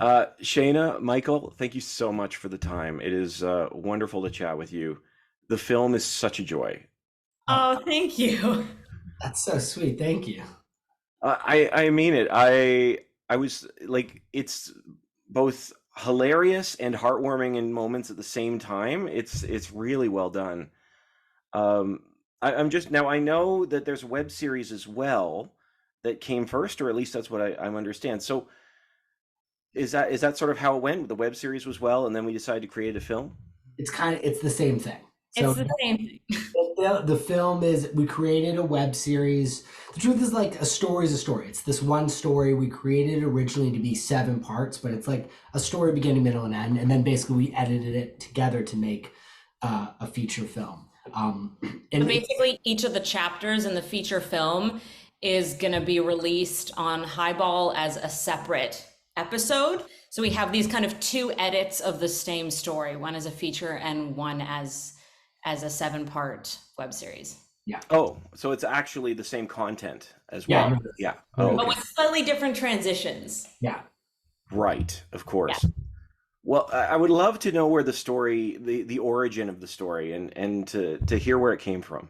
Shayna, Michael, thank you so much for the time. It is wonderful to chat with you. The film is such a joy. Oh, Oh, thank you. that's so sweet. Thank you. I mean it. I was like, it's both hilarious and heartwarming in moments at the same time. It's really well done. Um, I'm just now, I know that there's a web series as well that came first, or at least that's what I understand. So is that sort of how it went? The web series was well, and then we decided to create a film. It's the same thing. It's So the same thing. the film is we created a web series. The truth is like a story is a story. It's this one story we created originally to be 7 parts, but it's like a story beginning, middle, and end, and then basically we edited it together to make a feature film. So And basically, each of the chapters in the feature film is going to be released on Highball as a separate episode. So we have these kind of two edits of the same story, one as a feature and one as a 7-part web series. yeah, Oh, so it's actually the same content as yeah, well. no, Yeah. no, Oh, But okay. with slightly different transitions. yeah. Right. Of Yeah. course. Well, I would love to know where the story, the origin of the story, and to hear where it came from.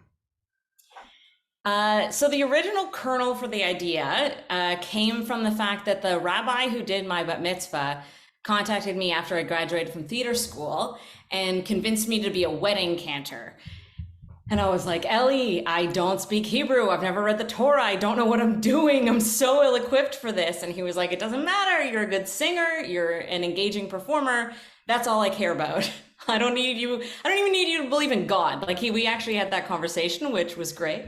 So the original kernel for the idea came from the fact that the rabbi who did my bat mitzvah contacted me after I graduated from theater school and convinced me to be a wedding cantor. And I was like, Ellie, I don't speak Hebrew. I've never read the Torah. I don't know what I'm doing. I'm so ill equipped for this. And he was like, it doesn't matter. You're a good singer. You're an engaging performer. That's all I care about. I don't need you. I don't even need you to believe in God. Like we actually had that conversation, which was great.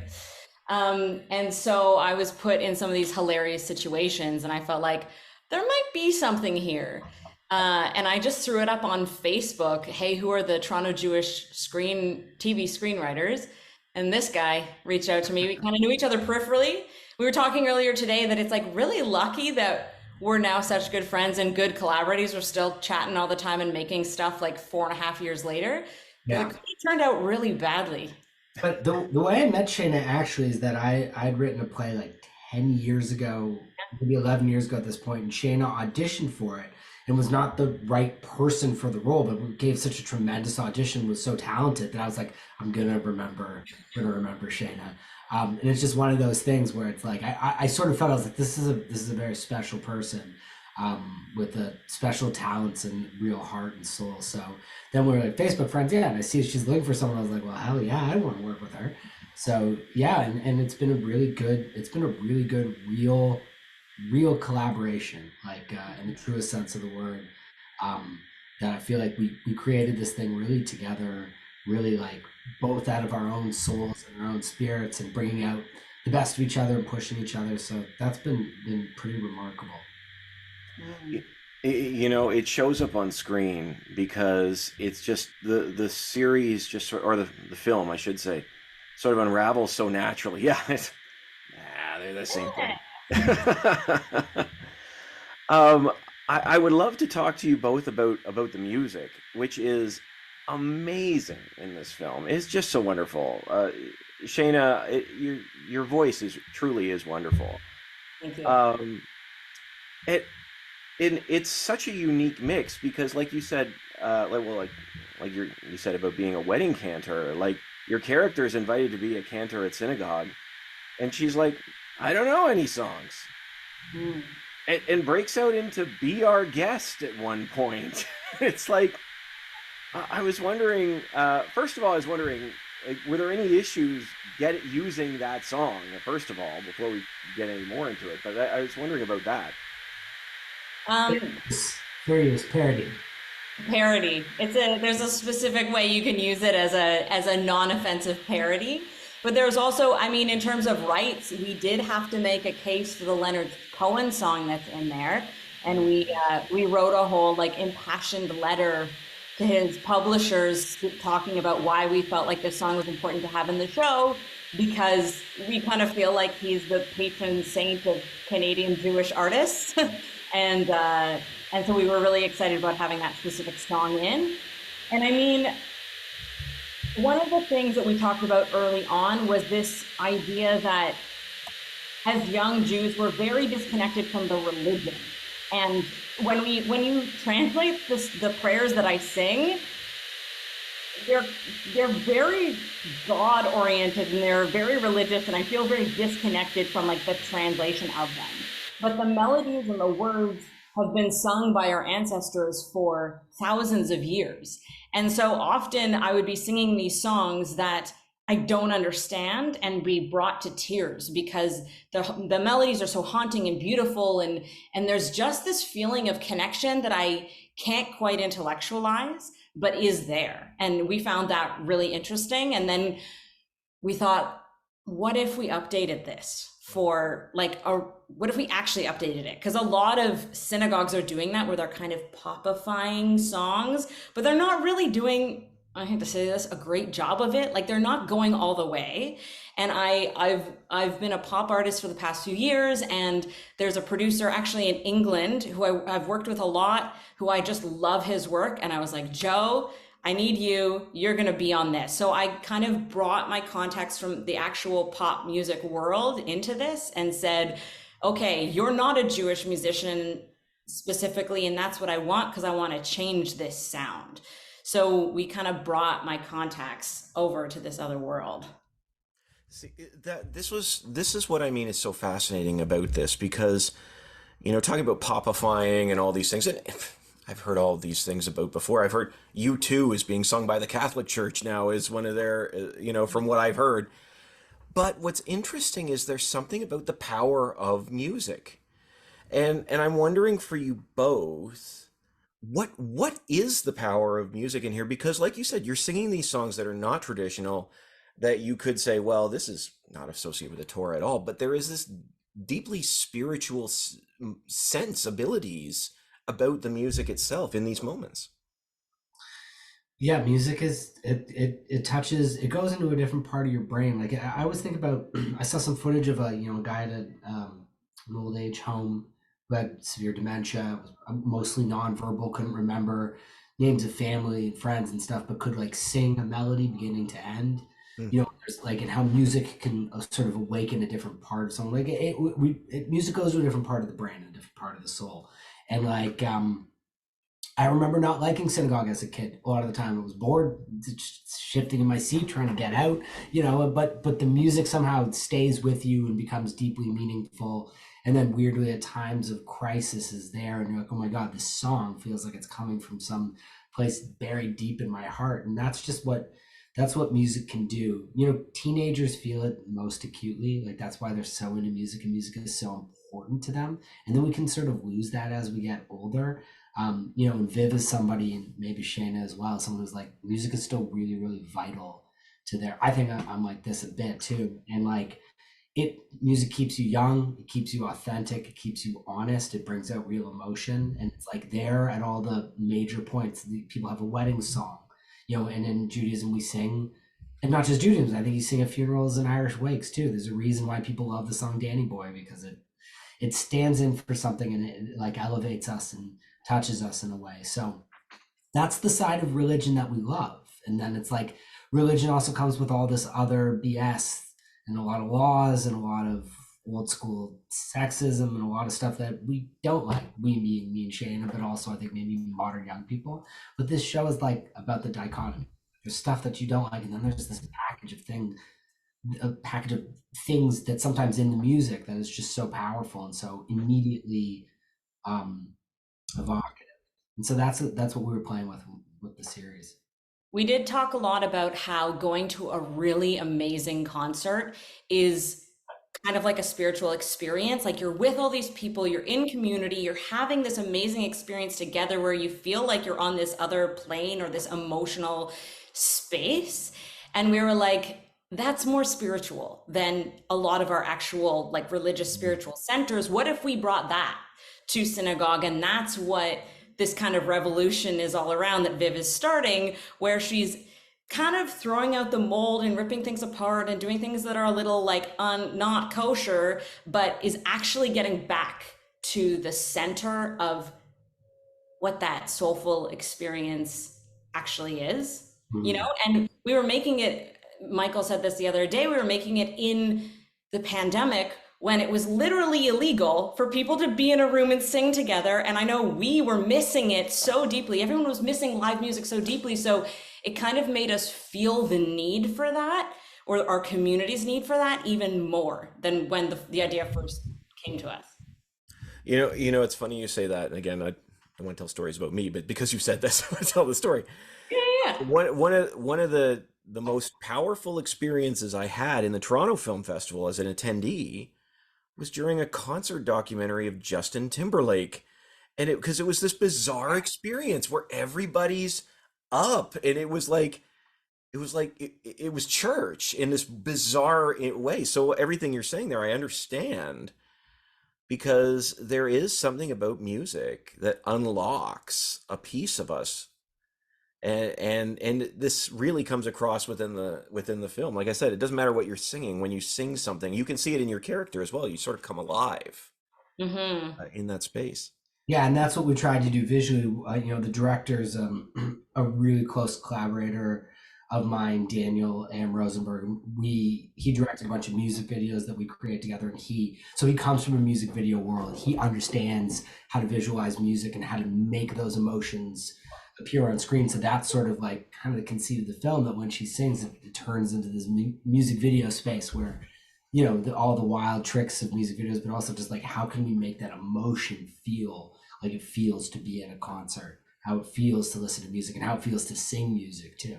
And so I was put in some of these hilarious situations, and I felt like there might be something here. And I just threw it up on Facebook. Hey, who are the Toronto Jewish TV screenwriters? And this guy reached out to me. We kind of knew each other peripherally. We were talking earlier today that it's like really lucky that we're now such good friends and good collaborators. We're still chatting all the time and making stuff like 4.5 years later. Yeah. Because it turned out really badly. But the way I met Shayna actually is that I'd written a play like 10 years ago, maybe 11 years ago at this point, and Shayna auditioned for it and was not the right person for the role, but gave such a tremendous audition, was so talented that I was like, gonna remember Shayna. And it's just one of those things where it's like I sort of felt I was like, this is a very special person, with a special talents and real heart and soul. So then we were like Facebook friends, yeah, and I see she's looking for someone. I was like, well, hell yeah, I want to work with her. So yeah, and it's been a really good, real collaboration, like in the truest sense of the word. Um, that I feel like we created this thing really together, really like both out of our own souls and our own spirits, and bringing out the best of each other and pushing each other. So that's been pretty remarkable. Y- You know, it shows up on screen because it's just the series just or the film, I should say, sort of unravels so naturally. Yeah, they're the same thing. um, I would love to talk to you both about the music, which is amazing in this film. It's just so wonderful. Shayna, your voice is truly is wonderful. Thank you. Um, it it's such a unique mix because, like you said, like you said about being a wedding cantor, like your character is invited to be a cantor at synagogue, and she's like, I don't know any songs, Mm. and breaks out into "Be Our Guest" at one point. It's like I was wondering. First of all, I was wondering, like, were there any issues using that song? First of all, before we get any more into it, but I was wondering about that. Um, Serious parody. Parody. There's a specific way you can use it as a non-offensive parody. But there's also, I mean, in terms of rights, we did have to make a case for the Leonard Cohen song that's in there, and we wrote a whole like impassioned letter to his publishers talking about why we felt like this song was important to have in the show because we kind of feel like he's the patron saint of Canadian Jewish artists, and uh, and so we were really excited about having that specific song in. And I mean, one of the things that we talked about early on was this idea that as young Jews, we're very disconnected from the religion. And when you translate the prayers that I sing, they're they're very God oriented and they're very religious, and I feel very disconnected from like the translation of them. But the melodies and the words have been sung by our ancestors for thousands of years. And so often I would be singing these songs that I don't understand and be brought to tears because the melodies are so haunting and beautiful, and there's just this feeling of connection that I can't quite intellectualize but is there. And we found that really interesting. And then we thought, what if we updated this for like what if we actually updated it? Because a lot of synagogues are doing that where they're kind of popifying songs, but they're not really doing, I hate to say this, a great job of it. Like they're not going all the way. And I've been a pop artist for the past few years, and there's a producer actually in England who I've worked with a lot, who I just love his work. And I was like, Joe, I need you. You're going to be on this. So I kind of brought my contacts from the actual pop music world into this and said, okay, you're not a Jewish musician specifically, and that's what I want because I want to change this sound. So we kind of brought my contacts over to this other world. See, this is what I mean is so fascinating about this because, talking about popifying and all these things, and I've heard all these things about before. I've heard U2 is being sung by the Catholic Church now is one of their, from what I've heard. But what's interesting is there's something about the power of music. And I'm wondering for you both, what is the power of music in here? Because like you said, you're singing these songs that are not traditional, that you could say, well, this is not associated with the Torah at all, but there is this deeply spiritual sense, abilities about the music itself in these moments. Yeah, music is it touches, it goes into a different part of your brain. Like I always think about, I saw some footage of a guy at an old age home who had severe dementia, was mostly nonverbal, couldn't remember names of family and friends and stuff, but could like sing a melody beginning to end. Mm. There's like, and how music can sort of awaken a different part of someone. Like music goes to a different part of the brain, a different part of the soul. And like, I remember not liking synagogue as a kid. A lot of the time I was bored, shifting in my seat, trying to get out, but the music somehow stays with you and becomes deeply meaningful. And then weirdly at times of crisis is there and you're like, oh my God, this song feels like it's coming from some place buried deep in my heart. And that's what music can do. Teenagers feel it most acutely. Like that's why they're so into music, and music is so important to them. And then we can sort of lose that as we get older. And Viv is somebody, and maybe Shayna as well, someone who's like, music is still really, really vital to I think I'm like this a bit too. And like music keeps you young, it keeps you authentic, it keeps you honest, it brings out real emotion. And it's like there at all the major points, people have a wedding song, and in Judaism we sing, and not just Judaism, I think you sing at funerals and Irish wakes too. There's a reason why people love the song Danny Boy, because it stands in for something, and it like elevates us and touches us in a way. So that's the side of religion that we love. And then it's like religion also comes with all this other BS and a lot of laws and a lot of old school sexism and a lot of stuff that we don't like. Me and Shayna, but also I think maybe modern young people. But this show is like about the dichotomy. There's stuff that you don't like, and then there's this a package of things that sometimes in the music that is just so powerful and so immediately evocative. And so that's what we were playing with the series. We did talk a lot about how going to a really amazing concert is kind of like a spiritual experience. Like you're with all these people, you're in community, you're having this amazing experience together where you feel like you're on this other plane or this emotional space. And we were like, that's more spiritual than a lot of our actual like religious spiritual centers. What if we brought that to synagogue? And that's what this kind of revolution is all around that Viv is starting, where she's kind of throwing out the mold and ripping things apart and doing things that are a little like not kosher, but is actually getting back to the center of what that soulful experience actually is, and we were making it, Michael said this the other day, we were making it in the pandemic when it was literally illegal for people to be in a room and sing together. And I know we were missing it so deeply. Everyone was missing live music so deeply. So it kind of made us feel the need for that, or our community's need for that, even more than when the idea first came to us. It's funny you say that. And again, I don't want to tell stories about me, but because you said this, I tell the story. Yeah, yeah. One of the most powerful experiences I had in the Toronto Film Festival as an attendee was during a concert documentary of Justin Timberlake. And because it was this bizarre experience where everybody's up, and it was church in this bizarre way. So everything you're saying there, I understand, because there is something about music that unlocks a piece of us, and this really comes across within the film. Like I said, it doesn't matter what you're singing. When you sing something, you can see it in your character as well. You sort of come alive in that space. Yeah, and that's what we tried to do visually. The director's a really close collaborator of mine, Daniel M. Rosenberg. He directed a bunch of music videos that we create together, and he comes from a music video world. He understands how to visualize music and how to make those emotions appear on screen. So that's sort of like kind of the conceit of the film, that when she sings, it turns into this music video space where, all the wild tricks of music videos, but also just like, how can we make that emotion feel like it feels to be in a concert, how it feels to listen to music, and how it feels to sing music too.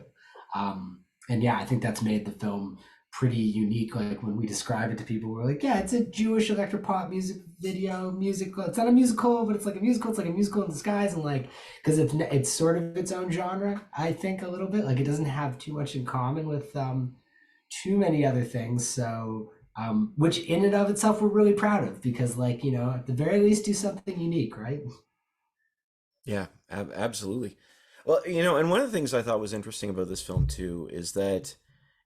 And yeah, I think that's made the film pretty unique. Like when we describe it to people, we're like, yeah, it's a Jewish electropop music video musical. It's not a musical, but it's like a musical. It's like a musical in disguise, and like, because it's sort of its own genre, I think, a little bit. Like it doesn't have too much in common with too many other things. So which in and of itself we're really proud of, because like, at the very least, do something unique, right? Yeah, absolutely. Well, and one of the things I thought was interesting about this film too is that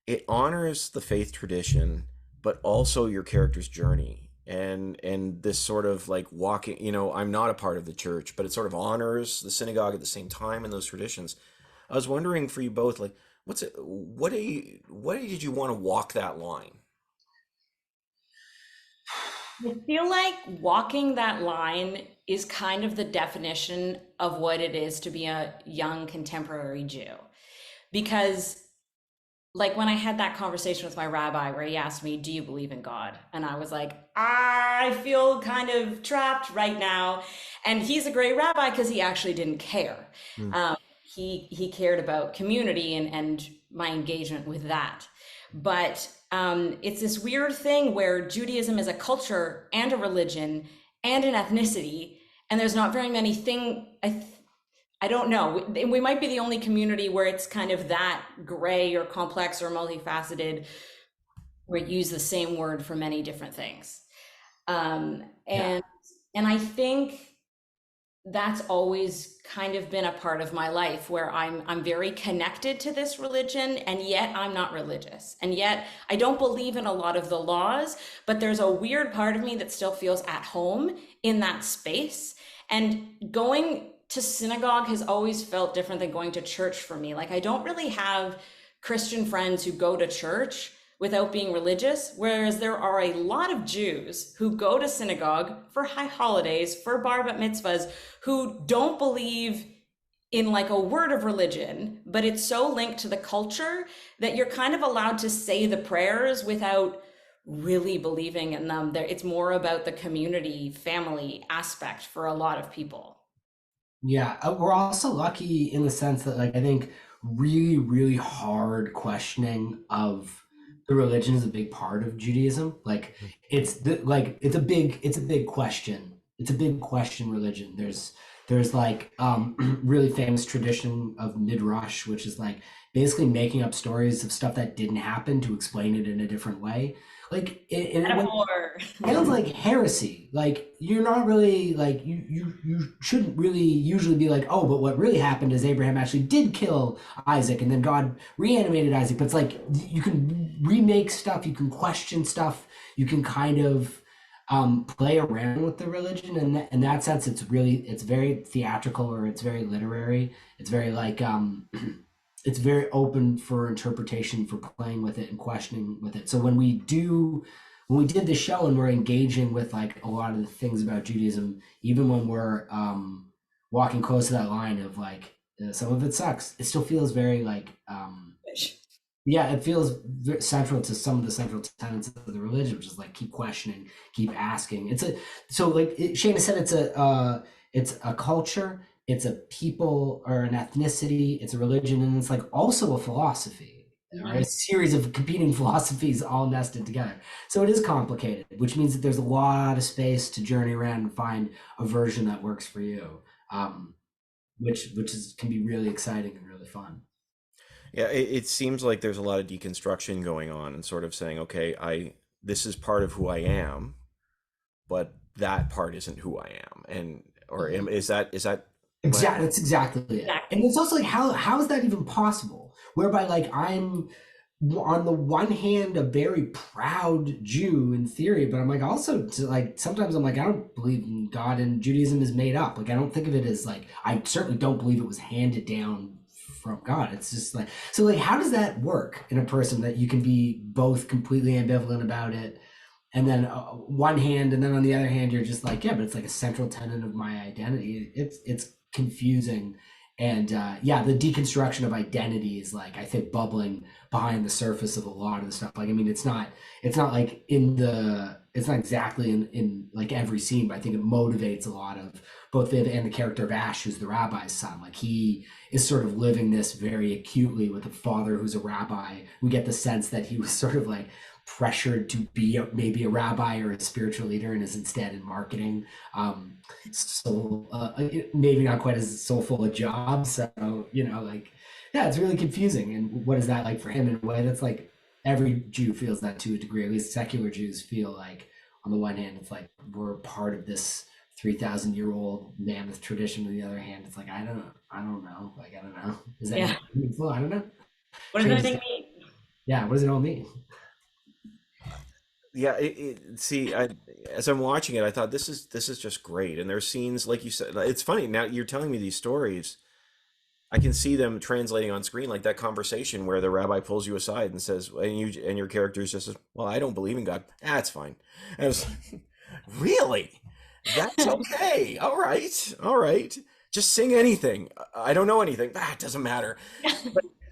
it honors the faith tradition, but also your character's journey, and this sort of like walking. I'm not a part of the church, but it sort of honors the synagogue at the same time and those traditions. I was wondering for you both, like, what did you want to walk that line? I feel like walking that line is kind of the definition of what it is to be a young contemporary Jew. Because, like, when I had that conversation with my rabbi where he asked me, "Do you believe in God?" And I was like, I feel kind of trapped right now. And he's a great rabbi because he actually didn't care. He cared about community and my engagement with that. But it's this weird thing where Judaism is a culture and a religion and an ethnicity, and there's not very many I don't know. We might be the only community where it's kind of that gray or complex or multifaceted, where you use the same word for many different things. And I think that's always kind of been a part of my life, where I'm very connected to this religion, and yet I'm not religious. And yet I don't believe in a lot of the laws, but there's a weird part of me that still feels at home in that space. And going to synagogue has always felt different than going to church for me. Like, I don't really have Christian friends who go to church without being religious, whereas there are a lot of Jews who go to synagogue for high holidays, for bar bat mitzvahs, who don't believe in like a word of religion, but it's so linked to the culture that you're kind of allowed to say the prayers without really believing in them. It's more about the community, family aspect for a lot of people. Yeah, we're also lucky in the sense that, like, I think really, really hard questioning of the religion is a big part of Judaism. Like, it's a big question. It's a big question religion. There's like really famous tradition of midrash, which is like basically making up stories of stuff that didn't happen to explain it in a different way. Like it sounds like heresy. Like, you're not really like, you shouldn't really usually be like, oh, but what really happened is Abraham actually did kill Isaac and then God reanimated Isaac. But it's like, you can remake stuff, you can question stuff, you can kind of play around with the religion, and in that sense it's very theatrical, or it's very literary. It's very like it's very open for interpretation, for playing with it and questioning with it. So when we do when we did the show and we're engaging with like a lot of the things about Judaism, even when we're walking close to that line of like some of it sucks, it still feels very like yeah, it feels central to some of the central tenets of the religion, which is like keep questioning, keep asking. It's a so like Shana said, it's a culture, it's a people or an ethnicity, it's a religion, and it's like also a philosophy or a series of competing philosophies all nested together. So it is complicated, which means that there's a lot of space to journey around and find a version that works for you, which is can be really exciting and really fun. Yeah, it seems like there's a lot of deconstruction going on and sort of saying, okay, I this is part of who I am, but that part isn't who I am. And or is that what? Exactly, that's exactly it. Exactly. And it's also like how is that even possible? Whereby like I'm on the one hand a very proud Jew in theory, but I'm like also to like sometimes I'm like I don't believe in God and Judaism is made up. Like I don't think of it as like I certainly don't believe it was handed down from God. It's just like so like how does that work in a person that you can be both completely ambivalent about it and then one hand and then on the other hand you're just like yeah but it's like a central tenet of my identity. It's confusing and yeah the deconstruction of identity is like I think bubbling behind the surface of a lot of the stuff like I mean it's not like it's not exactly in like every scene but I think it motivates a lot of both Viv and the character of Ash who's the rabbi's son like he is sort of living this very acutely with a father who's a rabbi. We get the sense that he was sort of like pressured to be maybe a rabbi or a spiritual leader and is instead in marketing. So maybe not quite as soulful a job. So, like, yeah, it's really confusing. And what is that like for him in a way that's like every Jew feels that to a degree, at least secular Jews feel like on the one hand, it's like we're part of this 3,000-year-old mammoth tradition. On the other hand, it's like, I don't know. Like, I don't know. Is that Yeah. meaningful? I don't know. What does anything mean? Yeah. What does it all mean? Yeah, see, as I'm watching it, I thought this is just great. And there's scenes like you said. It's funny now you're telling me these stories. I can see them translating on screen, like that conversation where the rabbi pulls you aside and says, and your character is just, says, well, I don't believe in God. That's fine. And I was like, really? That's okay. All right. Just sing anything. I don't know anything. It doesn't matter.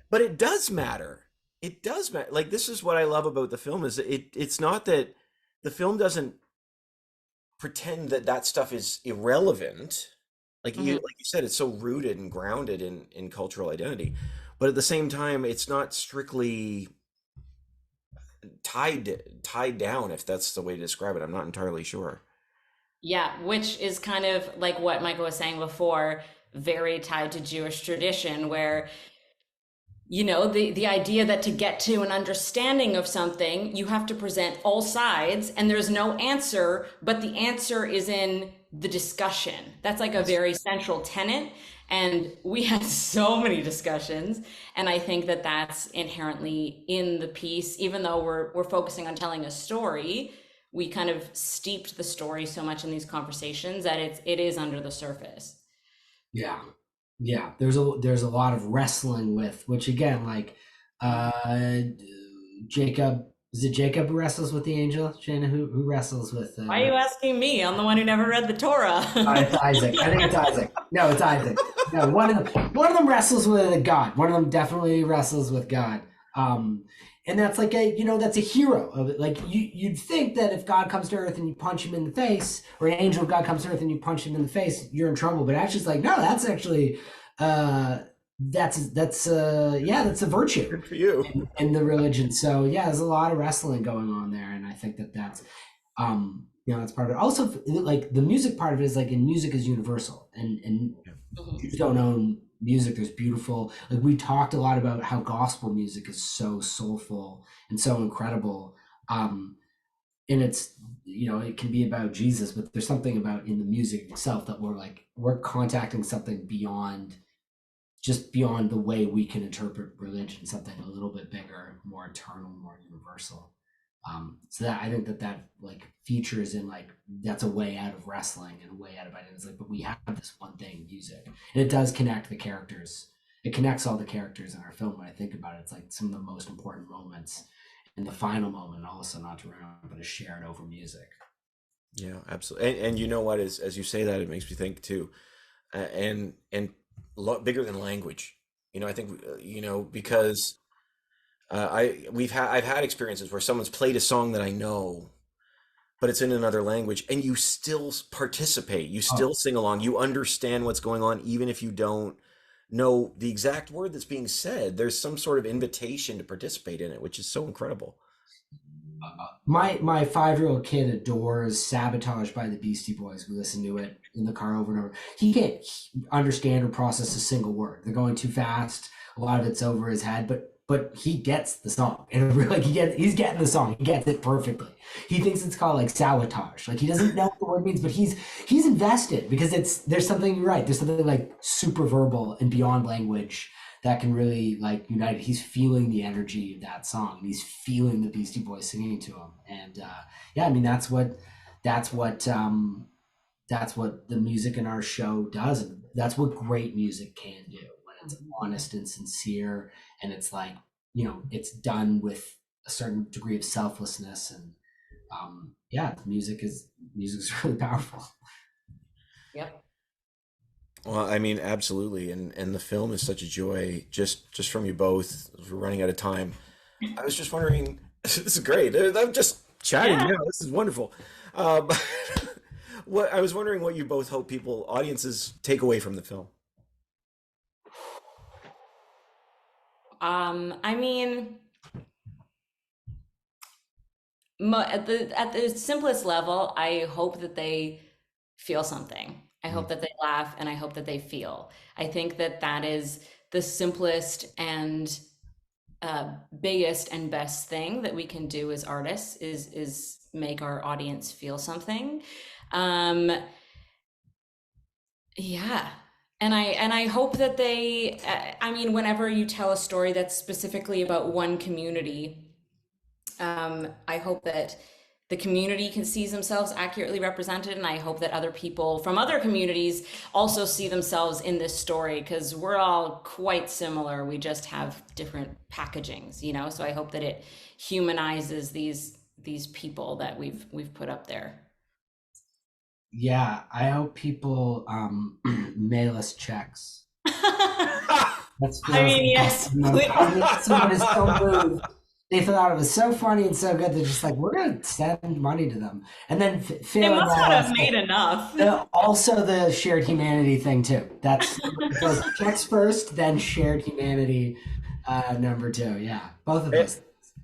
But it does matter. It does matter. Like this is what I love about the film is that it's not that the film doesn't pretend that that stuff is irrelevant. Mhm. Like you said, it's so rooted and grounded in cultural identity. But at the same time, it's not strictly tied down, if that's the way to describe it. I'm not entirely sure. Yeah, which is kind of like what Michael was saying before, very tied to Jewish tradition, where the idea that to get to an understanding of something you have to present all sides and there's no answer but the answer is in the discussion. That's like a very central tenet, and we had so many discussions, and I think that that's inherently in the piece. Even though we're focusing on telling a story, we kind of steeped the story so much in these conversations that it is under the surface. Yeah. Yeah. There's a lot of wrestling with which again, like uh Jacob is it Jacob who wrestles with the angel? Shanna, who wrestles with Why are you asking me? I'm the one who never read the Torah. it's Isaac. I think it's Isaac. No, it's Isaac. No, one of them wrestles with a god. One of them definitely wrestles with God. And that's like that's a hero of it. Like you'd think that if God comes to earth and you punch him in the face, or an angel of God comes to earth and you punch him in the face, you're in trouble. But actually, it's like no, that's actually uh, that's a virtue Good for you. in the religion. So yeah, there's a lot of wrestling going on there, and I think that's that's part of it. Also, like the music part of it is like, and music is universal, and Mhm. Jews don't own music. There's beautiful, like we talked a lot about how gospel music is so soulful and so incredible. And it can be about Jesus, but there's something about in the music itself that we're contacting something beyond the way we can interpret religion, something a little bit bigger, more eternal, more universal. So that I think that like features in like that's a way out of wrestling and a way out of identity. Like, but we have this one thing, music, and it does connect the characters. It connects all the characters in our film. When I think about it, it's like some of the most important moments. in the final moment, also not to remember, but is shared over music. Yeah, absolutely. And you know what, as you say that, it makes me think too, and a lot bigger than language. I think because I've had experiences where someone's played a song that I know, but it's in another language, and you still participate, you Oh, still sing along, you understand what's going on, even if you don't know the exact word that's being said. There's some sort of invitation to participate in it, which is so incredible. my 5-year-old kid adores "Sabotage" by the Beastie Boys. We listen to it in the car over and over. He can't understand or process a single word. They're going too fast. A lot of it's over his head, but he gets the song, and really, he's getting the song. He gets it perfectly. He thinks it's called like "sabotage." Like he doesn't know what the word means, but he's invested because there's something, you're right. There's something like super verbal and beyond language that can really like unite. He's feeling the energy of that song. He's feeling the Beastie Boys singing to him, and yeah, I mean that's what the music in our show does. And that's what great music can do when it's honest and sincere, and it's like it's done with a certain degree of selflessness. And yeah, music's really powerful. Yep. Well, I mean, absolutely, and the film is such a joy. Just from you both, we're running out of time. I was just wondering, this is great. I'm just chatting Yeah. now. This is wonderful. Um, what I was wondering, what you both hope audiences take away from the film. I mean, at the simplest level, I hope that they feel something. I Mm. hope that they laugh, and I hope that they feel. I think that that is the simplest and biggest and best thing that we can do as artists is make our audience feel something. Um, yeah. And I hope that they, I mean, whenever you tell a story that's specifically about one community, I hope that the community can see themselves accurately represented, and I hope that other people from other communities also see themselves in this story, because we're all quite similar. We just have different packagings, So I hope that it humanizes these people that we've put up there. Yeah, I hope people mail us checks. That's I mean, yes, please. someone is so moved. They thought it was so funny and so good. They're just like, we're gonna send money to them, and then They failing must that, not have made enough. also the shared humanity thing too. That's so checks first, then shared humanity number two. Yeah, both of Eh, those.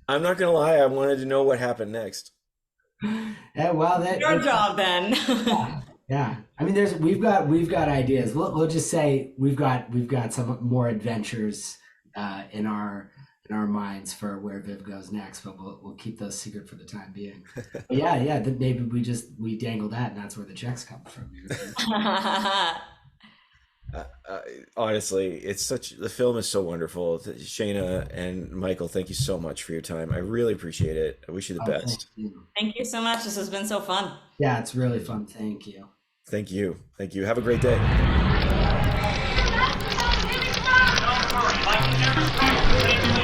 I'm not gonna lie. I wanted to know what happened next. Yeah, well, Your job then. yeah, yeah. I mean, we've got ideas. We'll just say we've got some more adventures in our minds for where Viv goes next, but we'll keep those secret for the time being. But yeah. Then maybe we dangle that, and that's where the checks come from. Honestly, the film is so wonderful. Shayna and Michael, thank you so much for your time. I really appreciate it. I wish you the Oh, thank best. you. Thank you so much. This has been so fun. Yeah, it's really fun. Thank you. Thank you. Thank you. Have a great day. Don't worry, like you never stopped.